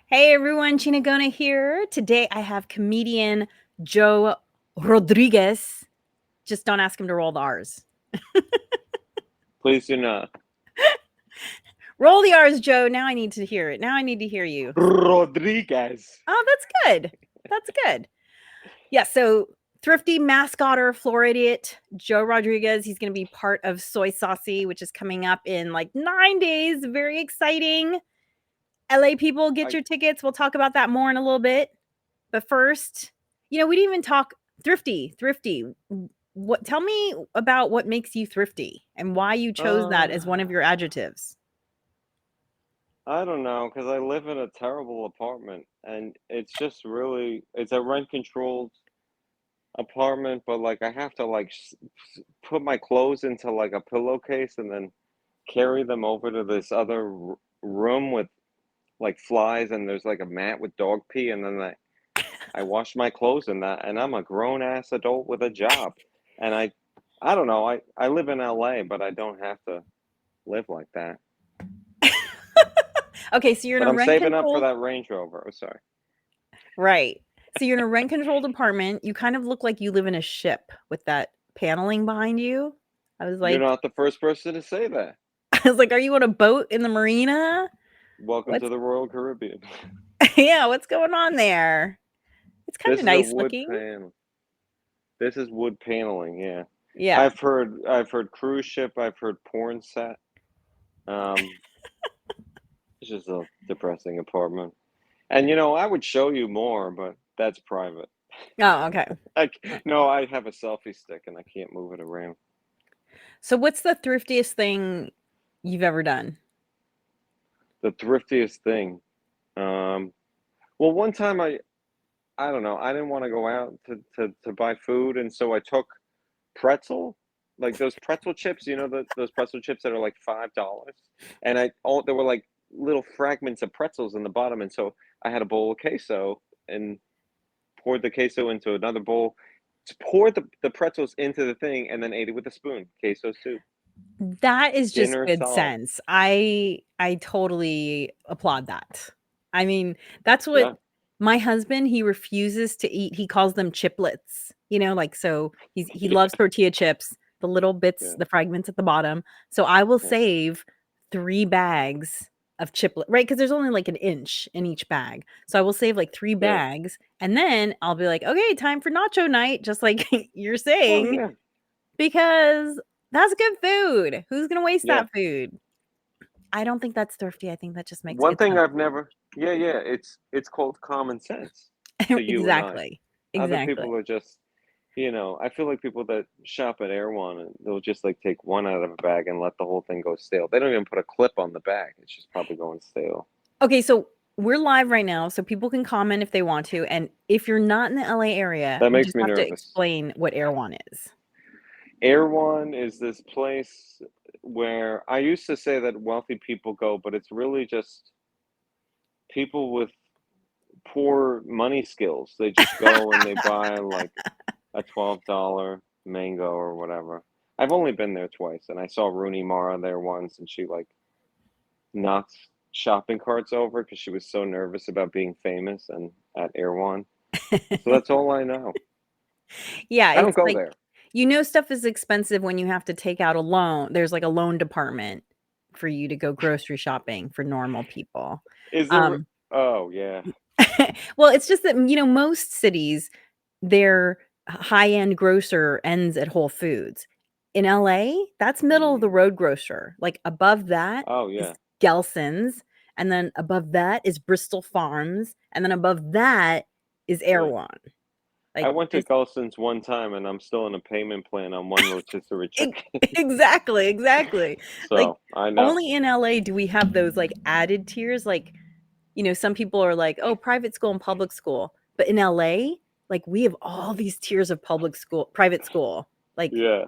Hey everyone, Chinagona here. Today I have comedian Joe Rodriguez. Just don't ask him to roll the R's. Please do not. Roll the R's, Joe. Now I need to hear it. Now I need to hear you. Rodriguez. Oh, that's good. That's good. Yeah, so Thrifty, Masc, Otter, Floridiot, Joe Rodriguez. He's going to be part of Soy Saucy, which is coming up in like 9 days. Very exciting. LA people, get I your tickets. We'll talk about that more in a little bit. But first, we didn't even talk thrifty. What tell me about what makes you thrifty and why you chose that uh as one of your adjectives. I don't know because I live in a terrible apartment and it's a rent controlled apartment, but like I have to put my clothes into like a pillowcase and then carry them over to this other room with like flies, and there's like a mat with dog pee, and then I wash my clothes in that, and I'm a grown ass adult with a job. And I don't know, I live in LA, but I don't have to live like that. Okay, so you're in But a I'm rent saving up for controlled that Range Rover. Oh, sorry. right. So you're in a rent controlled apartment. You kind of look like you live in a ship with that paneling behind you. I was You're like not the first person to say that. I was like, are you on a boat in the marina? Welcome to What's the Royal Caribbean. yeah, what's going on there? It's kind This of is a nice wood looking. panel. This is wood paneling. Yeah, Yeah. I've heard cruise ship. I've heard porn set. Um, it's just a depressing apartment. And I would show you more, but that's private. Oh, okay. No, I have a selfie stick and I can't move it around. So what's the thriftiest thing you've ever done? The thriftiest thing. Um, well, one time I don't know. I didn't want to go out to buy food, and so I took pretzel, like those pretzel chips. Those pretzel chips that are like $5, and there were like little fragments of pretzels in the bottom, and so I had a bowl of queso and poured the queso into another bowl, poured the pretzels into the thing, and then ate it with a spoon. Queso soup, That is just dinner good solved. sense. I totally applaud that. I mean, that's what Yeah, my husband, he refuses to eat. He calls them chiplets. Like so he yeah, loves tortilla chips, the little bits, yeah, the fragments at the bottom. So I will yeah, save 3 bags of chiplet, right? Because there's only like an inch in each bag. So I will save like 3 yeah. bags and then I'll be like, "Okay, time for nacho night," just like you're Oh saying. yeah, Because that's good food. Who's gonna waste yeah. that food? I don't think that's thrifty. I think that just makes One good thing sense. I've never, yeah, yeah, it's called common sense to you and I. Exactly. Other Exactly. people are just, I feel like people that shop at Air One, and they'll just like take one out of a bag and let the whole thing go stale. They don't even put a clip on the bag. It's just probably going stale. Okay, so we're live right now, so people can comment if they want to, and if you're not in the LA area, That you makes just me have to nervous. explain what Air One is. Air One is this place where I used to say that wealthy people go, but it's really just people with poor money skills. They just go and they buy like a $12 mango or whatever. I've only been there twice, and I saw Rooney Mara there once, and she like knocked shopping carts over because she was so nervous about being famous and at Air One. So that's all I know. Yeah, I don't it's go like there. stuff is expensive when you have to take out a loan. There's like a loan department for you to go grocery shopping for normal people. Is there? Um Oh yeah. well, it's just that, most cities, their high-end grocer ends at Whole Foods. In LA, that's middle of the Mm. road grocer. Like, above that Oh is yeah. Gelson's, and then above that is Bristol Farms, and then above that is Yeah. Erewhon. I Like, went to this Gulson's one time, and I'm still in a payment plan on one rotisserie e chicken. exactly, exactly. Like, So I know. only in LA do we have those, like, added tiers, like, some people are like, "Oh, private school and public school." But in LA, like, we have all these tiers of private school. Like, Yeah.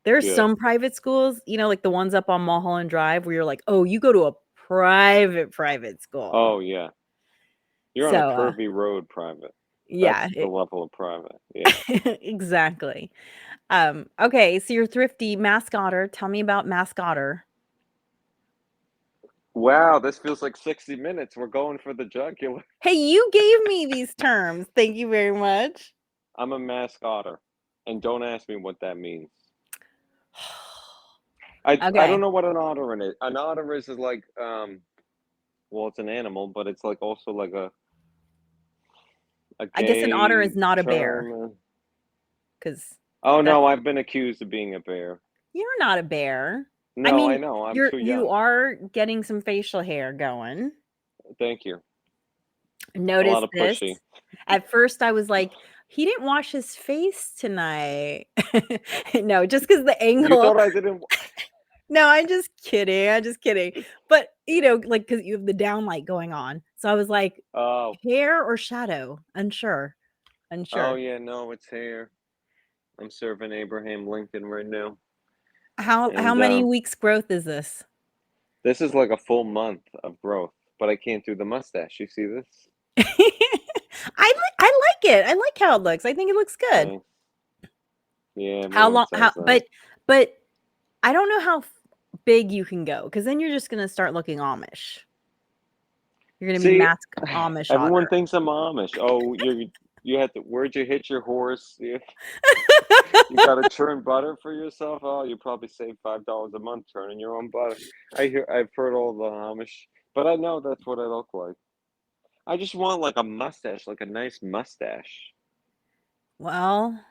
there's Yeah. some private schools, like the ones up on Mulholland Drive where you're like, "Oh, you go to a private school." Oh yeah. You're on a So, curvy road, private. yeah, That's the level of private. Yeah. exactly. Okay, so you're thrifty mascotter. Tell me about mascotter. Wow, this feels like 60 minutes. We're going for the jugular. Hey, you gave me these terms. Thank you very much. I'm a Masc Otter, and don't ask me what that means. I don't Okay. know what an otter is. An otter is like well, it's an animal, but it's like also like a I guess an otter is gay not a bear term. because Oh that's no, I've been accused of being a bear. you're not a bear. I No, I mean, know. I'm you're too you young. are getting some facial hair going. Thank you. A Notice lot of this. pushy. At first, I was like, he didn't wash his face tonight. No, just because the You angle. thought I didn't? No, I'm just kidding. I'm just kidding. But like because you have the downlight going on, so I was like, Oh, hair or shadow? Unsure. oh Unsure. yeah, no, it's hair. I'm serving Abraham Lincoln right now, How and many weeks growth is this? this is like a full month of growth. But I can't do the mustache. You see this? I like it. I like how it looks. I think it looks good. Thanks. Yeah, How everyone long? says that. But I don't know how big you can go because then you're just gonna start looking Amish. You're gonna be See, Masc Amish everyone Otter. thinks I'm Amish. Oh, you had to. Where'd you hitch your horse? You got to churn butter for yourself. Oh, you probably save $5 a month churning your own butter. I've heard all the Amish, but I know that's what I look like. I just want like a mustache, like a nice mustache. Well, Who do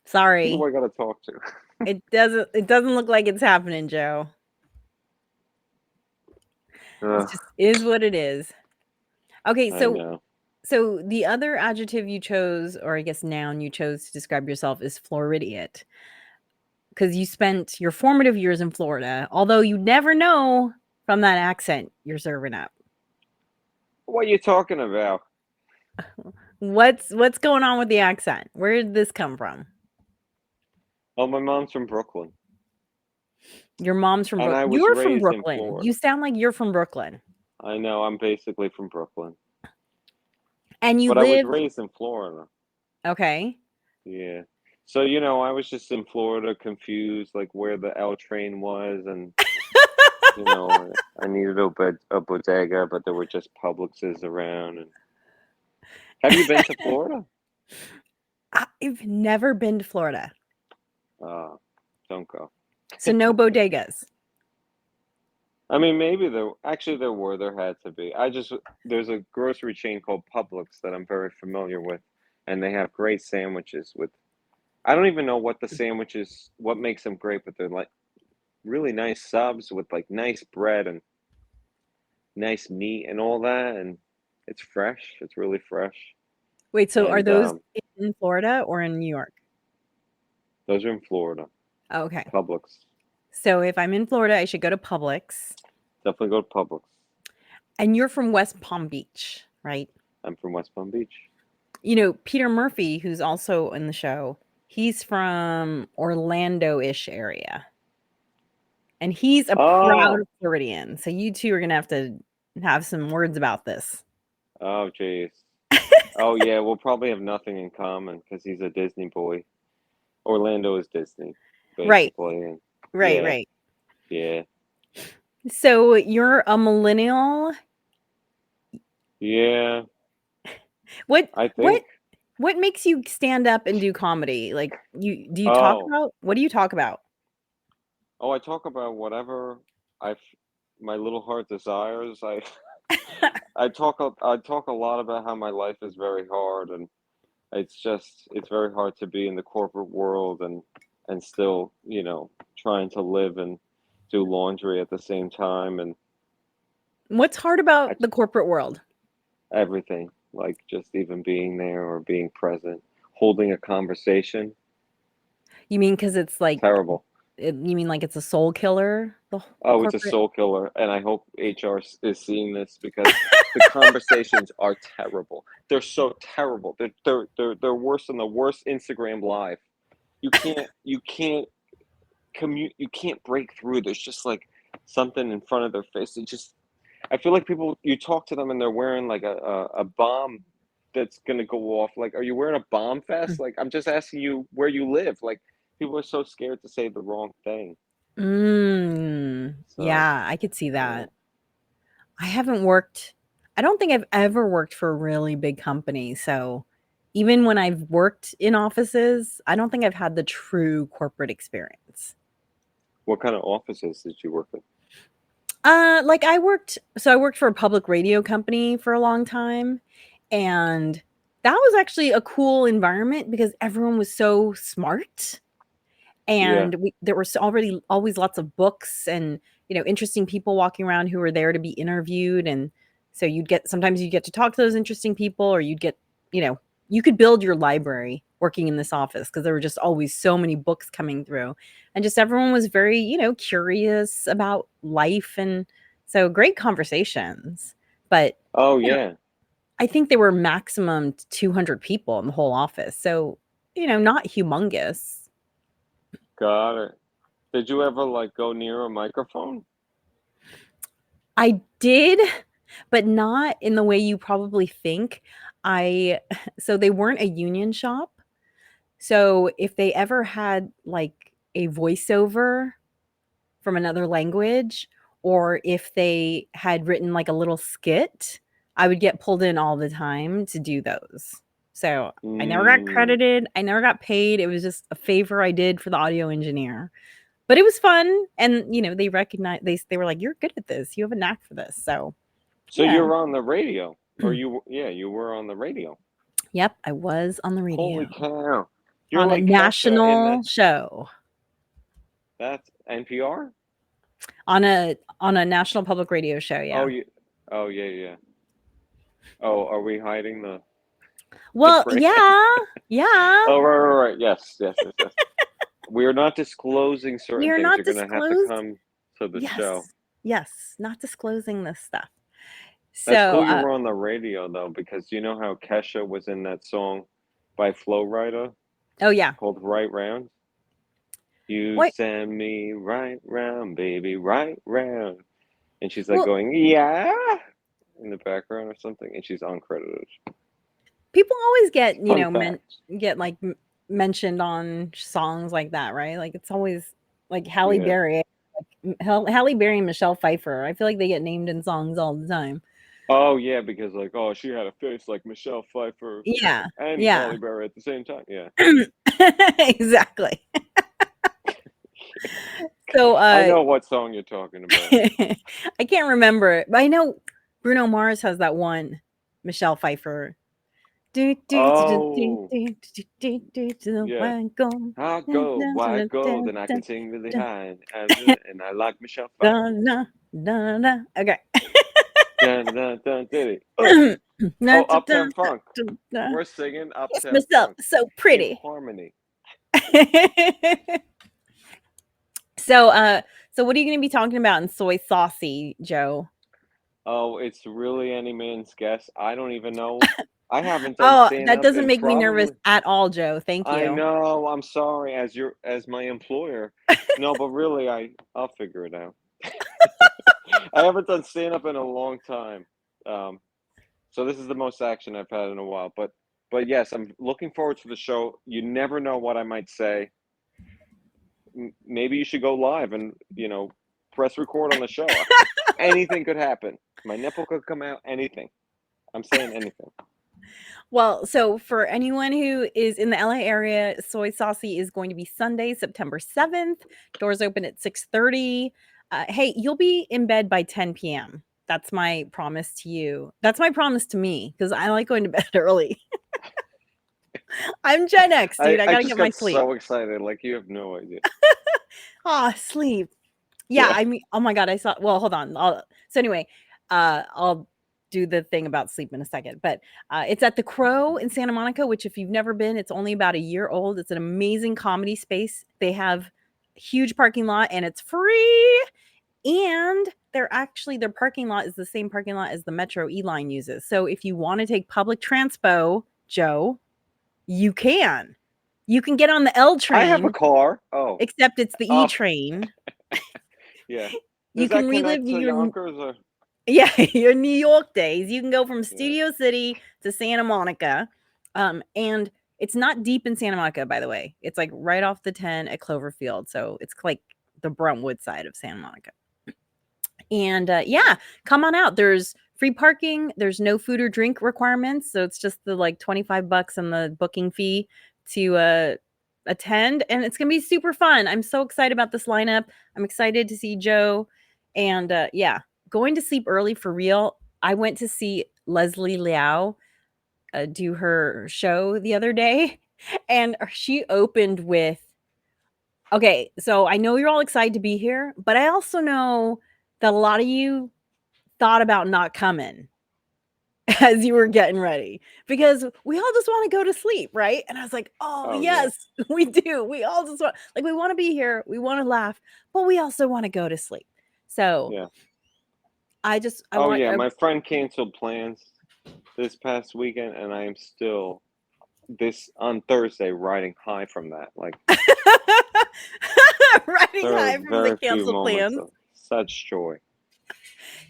sorry. I got to talk to? It doesn't look like it's happening, Joe. It's Ugh, just is what it is. Okay, I so know. so the other adjective you chose, or I guess noun you chose to describe yourself is Floridiot. Because you spent your formative years in Florida, although you never know from that accent you're serving up. What are you talking about? What's going on with the accent? Where did this come from? Oh, my mom's from Brooklyn, Your mom's from and I Brooklyn. was You're from raised in Brooklyn. You Florida. sound like you're from Brooklyn. I know I'm basically from Brooklyn, And you but I was lived raised in Florida. okay. Yeah. So, I was just in Florida, confused, like where the L train was, and I needed a bodega, but there were just Publixes around. And have you been to Florida? I've never been to Florida. Uh, don't go. So no bodegas. I mean, maybe there had to be. There's a grocery chain called Publix that I'm very familiar with, and they have great sandwiches with. I don't even know what makes them great, but they're like really nice subs with like nice bread and nice meat and all that, and it's fresh. It's really fresh. Wait, so are And those in Florida or in New York? those are in Florida. Oh, okay. Publix. So if I'm in Florida, I should go to Publix. Definitely go to Publix. And you're from West Palm Beach, right? I'm from West Palm Beach. Peter Murphy, who's also in the show, he's from Orlando-ish area. And he's a proud Oh, Floridian. So you two are gonna have to have some words about this. oh, jeez. Oh, yeah. We'll probably have nothing in common because he's a Disney boy. Orlando is Disney, Right, basically. And right, yeah, right. yeah, So you're a millennial. yeah. What I what think. what makes you stand up and do comedy? Like do you talk Oh, about what do you talk about? oh. I talk about whatever I, my little heart desires. I talk a lot about how my life is very hard, and it's very hard to be in the corporate world and still, trying to live and do laundry at the same time, and What's hard I, about the corporate world? everything, like just even being there or being present, holding a conversation. You mean because it's like Terrible. you mean like it's a soul killer, the Oh, it's a corporate? soul killer, and I hope HR is seeing this because the conversations are terrible. They're so terrible. They're worse than the worst Instagram live. You can't commute. You can't break through. There's just like something in front of their face. I feel like people. You talk to them and they're wearing like a bomb that's gonna go off. Like, are you wearing a bomb vest? Like, I'm just asking you where you live. Like, people are so scared to say the wrong thing. So, Yeah, I could see yeah. that. I don't think I've ever worked for a really big company, so even when I've worked in offices, I don't think I've had the true corporate experience. What kind of offices did you work in? Like I worked for a public radio company for a long time, and that was actually a cool environment because everyone was so smart. Yeah. And there was already always lots of books and, interesting people walking around who were there to be interviewed, and so sometimes you'd get to talk to those interesting people, or you know you could build your library working in this office because there were just always so many books coming through, and just everyone was very, curious about life, and so great conversations. But Oh, you know yeah. I think there were maximum 200 people in the whole office, so not humongous. Got it. Did you ever like go near a microphone? I did, but not in the way you probably think. I so they weren't a union shop. So if they ever had like a voiceover from another language, or if they had written like a little skit, I would get pulled in all the time to do those. So I never got Mm. credited. I never got paid. It was just a favor I did for the audio engineer. But it was fun, and they recognized they were like, "You're good at this. You have a knack for this." So So yeah. you're on the radio, or yeah, you were on the radio. Yep, I was on the Holy radio cow. You're on a like Kesha in that national show, that's NPR? on a national public radio show, Oh, yeah. you Oh, yeah, yeah. Oh, are we hiding the Well, phrase? yeah, yeah. Oh, right, right, right. Yes, yes, yes, yes. We are not disclosing We certain are things. not You're gonna have to disclosed. come to the show. Yes, yes, not disclosing this stuff. That's So, cool you were on the radio though, because you know how Kesha was in that song by Flo Rida oh, yeah. called Right Round? You What send me right round, baby, right round. And she's like well, going, yeah, in the background or something, and she's uncredited. people always get, Fun fact. like, mentioned on songs like that, right? Like, it's always like Halle Yeah. Berry, Halle Berry and Michelle Pfeiffer. I feel like they get named in songs all the time. Oh yeah, because like, oh, she had a face like Michelle Pfeiffer Yeah, and yeah. Halle Berry at the same time. Yeah. Exactly. So, I know what song you're talking about. I can't remember it, but I know Bruno Mars has that one, Michelle Pfeiffer. Do, do, do, do, do, Oh, do, do, do, do, yeah. why go? I Dun, go, dun, why dun, go? dun, Then I dun, can sing really dun, high, and I like Michelle Pfeiffer. dun, dun, dun, dun. Okay. Dun, dun, dun, diddy. Dun, Oh, dun, Uptown dun, Funk. dun, dun. We're singing Kiss Uptown myself, Funk so in pretty. harmony. So, what are you going to be talking about in Soy Saucy, Joe? Oh, it's really any man's guess. I don't even know. I haven't done Oh, stand that up doesn't in make me nervous probably. at all, Joe. Thank I you. know. I'm sorry, as my employer. No, but really, I'll figure it out. I haven't done stand up in a long time. Um, so this is the most action I've had in a while. But yes, I'm looking forward to the show. You never know what I might say. Maybe you should go live and press record on the show. Anything could happen. My nipple could come out. Anything. I'm saying anything. Well, so for anyone who is in the LA area, Soy Saucy is going to be Sunday, September 7th. Doors open at 6:30. Hey, you'll be in bed by 10 p.m. That's my promise to you. That's my promise to me because I like going to bed early. I'm Gen X, dude. I I got to just get my got sleep. so excited. Like you have no idea. Ah, sleep. Yeah, Yeah. I mean, oh my God, well, hold on. So anyway, I'll do the thing about sleep in a second, but it's at the Crow in Santa Monica, which if you've never been, it's only about a year old. It's an amazing comedy space. They have a huge parking lot and it's free. And their parking lot is the same parking lot as the Metro E line uses. So if you want to take public transpo, Joe, you can. You can get on the L I have a train, car. Oh. except it's the E Oh, train. yeah. You Does can that relive connect to your Yonkers or? your New York days. You can go from Yeah. Studio City to Santa Monica. And it's not deep in Santa Monica, by the way. It's like right off the 10 at Cloverfield. So it's like the Brentwood side of Santa Monica. And yeah, come on out. There's free parking. There's no food or drink requirements. So it's just the like $25 and the booking fee to attend. And it's going to be super fun. I'm so excited about this lineup. I'm excited to see Joe. And yeah, going to sleep early for real. I went to see Leslie Liao do her show the other day. And she opened with, okay, so I know you're all excited to be here, but I also know that a lot of you thought about not coming as you were getting ready because we all just want to go to sleep, right? And I was like, oh, Oh yeah, yes, we do. We all just want, like, we want to be here, we want to laugh, but we also want to go to sleep. So yeah. I Oh want, yeah, my friend canceled plans this past weekend, and I am still this on Thursday riding high from that. Like riding there are high from the very few canceled moments plans. of such joy.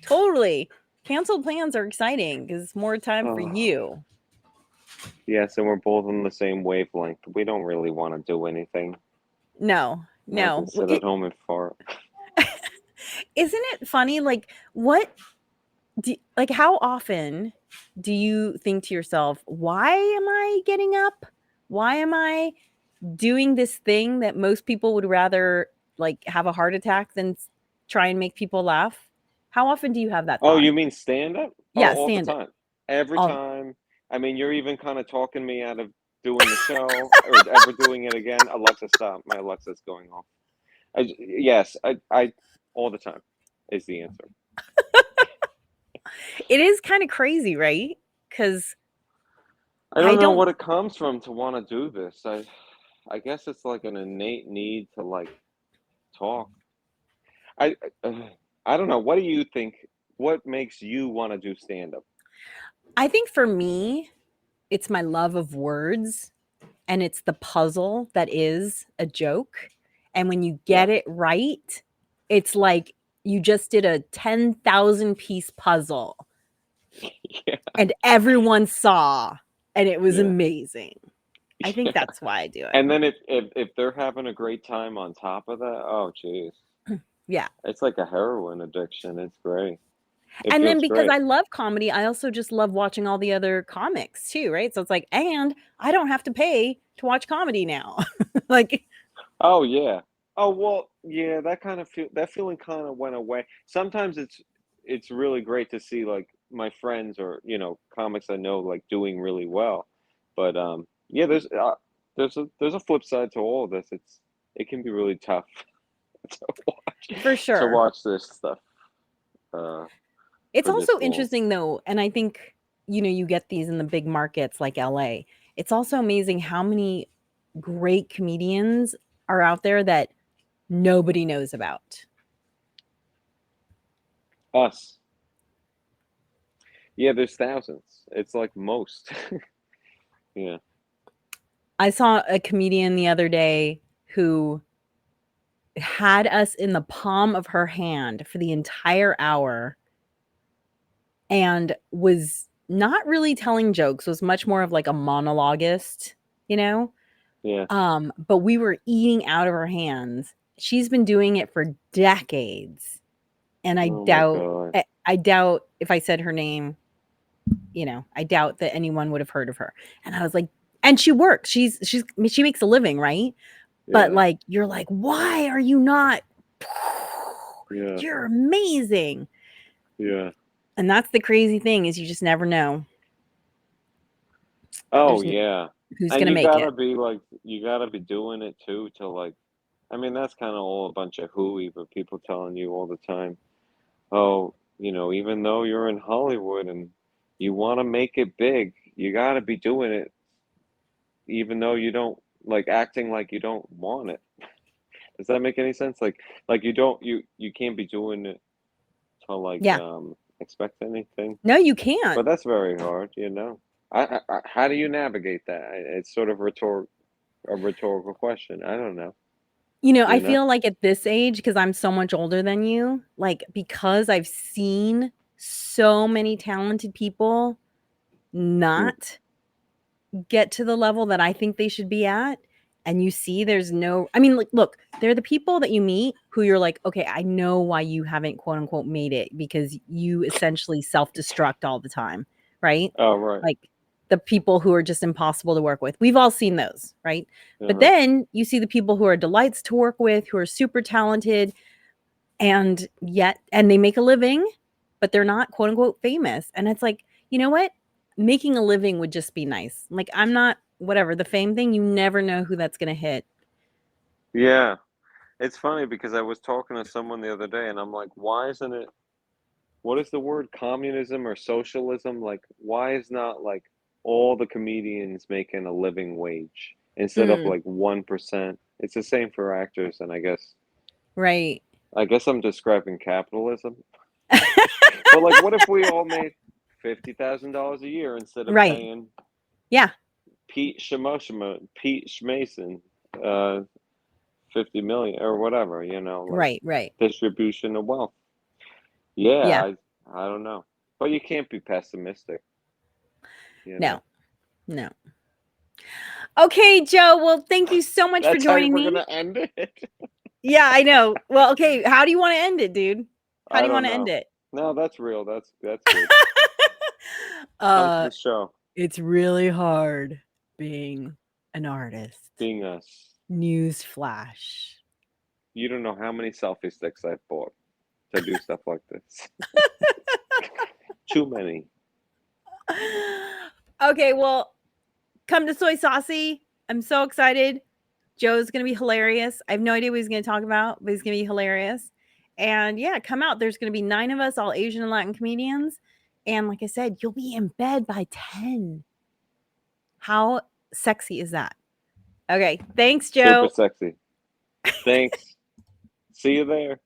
Totally. Canceled plans are exciting because it's more time for Oh you. yes, and we're both on the same wavelength. We don't really want to do anything. No, I can no. sit at home and fart. Isn't it funny? Like, how often do you think to yourself, why am I getting up? Why am I doing this thing that most people would rather like have a heart attack than try and make people laugh? How often do you have that Oh, thought? you mean stand up? Oh, Yeah, all the stand it. time. Every All time. I mean, you're even kind of talking me out of doing the show or ever doing it again. Alexa, stop. My Alexa's going off. Yes, I, all the time is the answer. it is kind of crazy, right? Because I I don't know don't what it comes from to want to do this. I guess it's like an innate need to like talk. I, I don't know. What do you think? What makes you want to do stand up? I think for me, it's my love of words and it's the puzzle that is a joke. And when you Yeah. get it right, it's like you just did a 10,000 piece puzzle Yeah. and everyone saw and it was Yeah. amazing. I think Yeah. that's why I do it. And then if they're having a great time on top of that, oh geez, Yeah. it's like a heroin addiction. It's great. It And then feels because great. I love comedy, I also just love watching all the other comics too, right? So it's like, and I don't have to pay to watch comedy now. Like, Oh yeah. Oh well, yeah. That feeling kind of went away. Sometimes it's really great to see like my friends or comics I know like doing really well. But yeah, there's a flip side to all of this. It can be really tough to watch for to sure. watch this stuff uh It's for this also long. interesting though, and I think, you get these in the big markets like LA. It's also amazing how many great comedians are out there that nobody knows about. Us. Yeah, there's thousands. It's like most. Yeah. I saw a comedian the other day who had us in the palm of her hand for the entire hour and was not really telling jokes, was much more of like a monologuist, you know? Yeah. But we were eating out of her hands. She's been doing it for decades. And Oh my God. I doubt if I said her name, I doubt that anyone would have heard of her. And I was like, and she works. She makes a living, right? But Yeah. like you're like, why are you not? Yeah. You're amazing. Yeah. And that's the crazy thing is you just never know. Oh There's yeah. who's And gonna make it. you gotta be doing it too to like I mean that's kind of all a bunch of hooey, but people telling you all the time, oh, even though you're in Hollywood and you want to make it big, you gotta be doing it even though you don't like acting like you don't want it. Does that make any sense? Like you can't be doing it to like Yeah. expect anything. No, you can't. But that's very hard. How do you navigate that? It's sort of a rhetorical question. I don't know. I You know? feel like at this age, because I'm so much older than you, like because I've seen so many talented people Mm, not get to the level that I think they should be at. and you see there's no, I mean, like, look, they're the people that you meet who you're like, okay, I know why you haven't quote unquote made it, because you essentially self-destruct all the time, right? Oh, right. Like the people who are just impossible to work with. We've all seen those, right? But Uh-huh. then you see the people who are delights to work with, who are super talented, and they make a living, but they're not quote unquote famous. And it's like, you know what? Making a living would just be nice. Like, I'm not, whatever, the fame thing, you never know who that's going to hit. Yeah. It's funny because I was talking to someone the other day and I'm like, why isn't it, what is the word, communism or socialism? Like, why is not like all the comedians making a living wage instead of Mm, like 1%? It's the same for actors, and right. I guess I'm describing capitalism. But like, what if we all made $50,000 a year instead of Right. paying Yeah. Pete Schmason, uh, 50 million or whatever, like Right. Right. distribution of wealth. Yeah, Yeah. I don't know. But you can't be pessimistic, you know. No. No. Okay, Joe. Well, thank you so much for That's how joining we're me. gonna end it. Yeah, I know. Well, okay. How do you want to end it, dude? How I do you don't want to end know. it? No, that's real. That's good. Come to uh, the show, it's really hard being an artist. being us. News flash. You don't know how many selfie sticks I've bought to do stuff like this. Too many. Okay, well, come to Soy Saucy. I'm so excited. Joe's going to be hilarious. I have no idea what he's going to talk about, but he's going to be hilarious. And yeah, come out. There's going to be 9 of us, all Asian and Latin comedians. And like I said, you'll be in bed by 10. How sexy is that? Okay. Thanks, Super Joe. sexy. Thanks. See you there.